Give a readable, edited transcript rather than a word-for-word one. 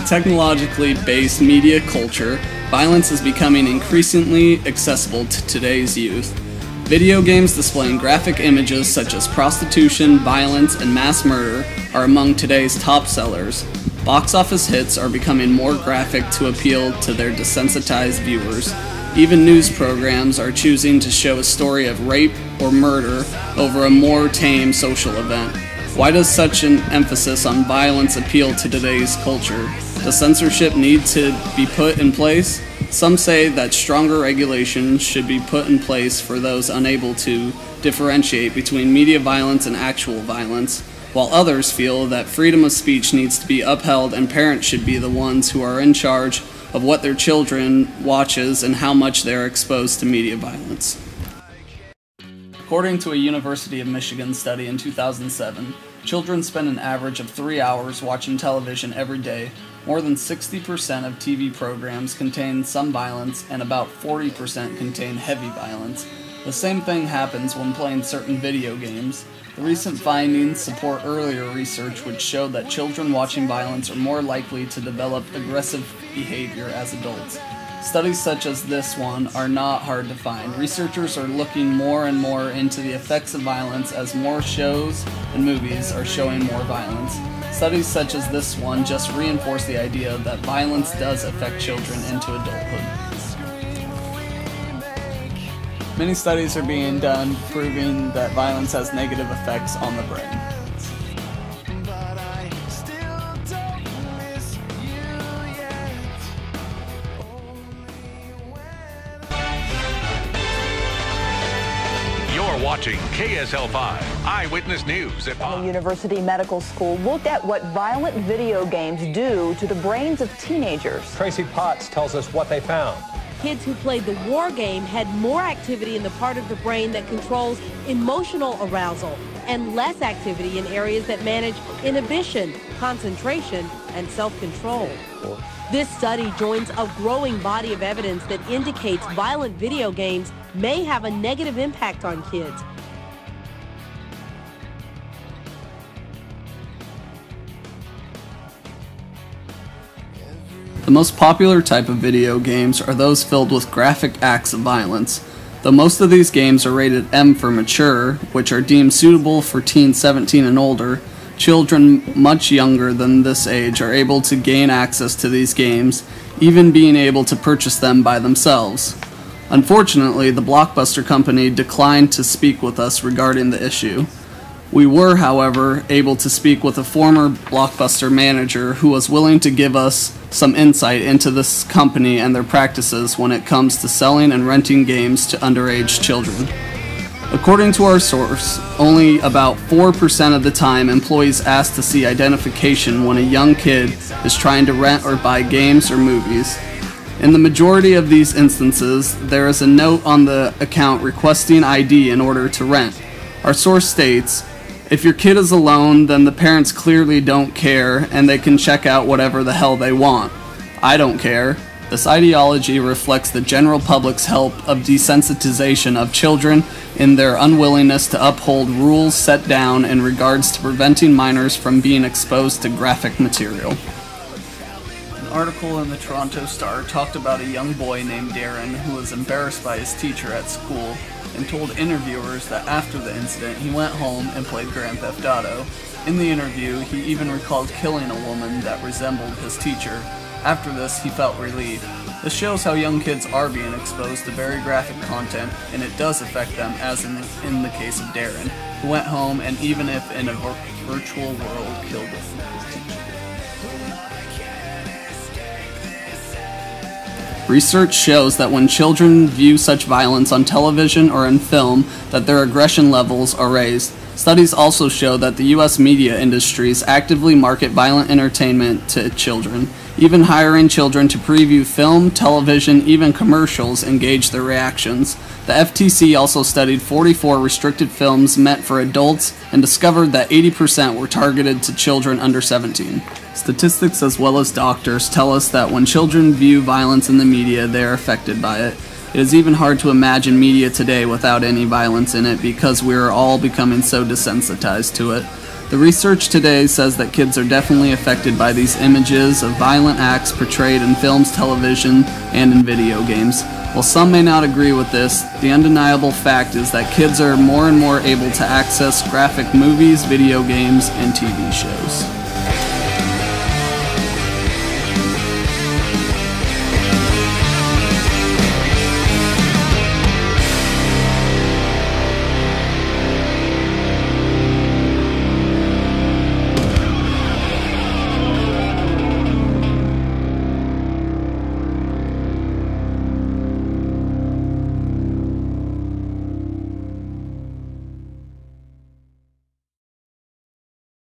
technologically based media culture, violence is becoming increasingly accessible to today's youth. Video games displaying graphic images such as prostitution, violence, and mass murder are among today's top sellers. Box office hits are becoming more graphic to appeal to their desensitized viewers. Even news programs are choosing to show a story of rape or murder over a more tame social event. Why does such an emphasis on violence appeal to today's culture? Does censorship need to be put in place? Some say that stronger regulations should be put in place for those unable to differentiate between media violence and actual violence, while others feel that freedom of speech needs to be upheld and parents should be the ones who are in charge of what their children watches and how much they are exposed to media violence. According to a University of Michigan study in 2007, children spend an average of 3 hours watching television every day. More than 60% of TV programs contain some violence, and about 40% contain heavy violence. The same thing happens when playing certain video games. The recent findings support earlier research which showed that children watching violence are more likely to develop aggressive behavior as adults. Studies such as this one are not hard to find. Researchers are looking more and more into the effects of violence as more shows and movies are showing more violence. Studies such as this one just reinforce the idea that violence does affect children into adulthood. Many studies are being done proving that violence has negative effects on the brain. You're watching KSL5 Eyewitness News at 5. The University Medical School looked at what violent video games do to the brains of teenagers. Tracy Potts tells us what they found. Kids who played the war game had more activity in the part of the brain that controls emotional arousal and less activity in areas that manage inhibition, concentration, and self-control. This study joins a growing body of evidence that indicates violent video games may have a negative impact on kids. The most popular type of video games are those filled with graphic acts of violence. Though most of these games are rated M for mature, which are deemed suitable for teens 17 and older, children much younger than this age are able to gain access to these games, even being able to purchase them by themselves. Unfortunately, the Blockbuster company declined to speak with us regarding the issue. We were, however, able to speak with a former Blockbuster manager who was willing to give us some insight into this company and their practices when it comes to selling and renting games to underage children. According to our source, only about 4% of the time employees ask to see identification when a young kid is trying to rent or buy games or movies. In the majority of these instances, there is a note on the account requesting ID in order to rent. Our source states, "If your kid is alone, then the parents clearly don't care and they can check out whatever the hell they want. I don't care." This ideology reflects the general public's help of desensitization of children in their unwillingness to uphold rules set down in regards to preventing minors from being exposed to graphic material. An article in the Toronto Star talked about a young boy named Darren who was embarrassed by his teacher at school and told interviewers that after the incident he went home and played Grand Theft Auto. In the interview, he even recalled killing a woman that resembled his teacher. After this, he felt relief. This shows how young kids are being exposed to very graphic content, and it does affect them, as in the case of Darren, who went home and even if in a virtual world, killed his teacher. Research shows that when children view such violence on television or in film, that their aggression levels are raised. Studies also show that the U.S. media industries actively market violent entertainment to children. Even hiring children to preview film, television, even commercials engage their reactions. The FTC also studied 44 restricted films meant for adults and discovered that 80% were targeted to children under 17. Statistics as well as doctors tell us that when children view violence in the media, they are affected by it. It is even hard to imagine media today without any violence in it because we are all becoming so desensitized to it. The research today says that kids are definitely affected by these images of violent acts portrayed in films, television, and in video games. While some may not agree with this, the undeniable fact is that kids are more and more able to access graphic movies, video games, and TV shows.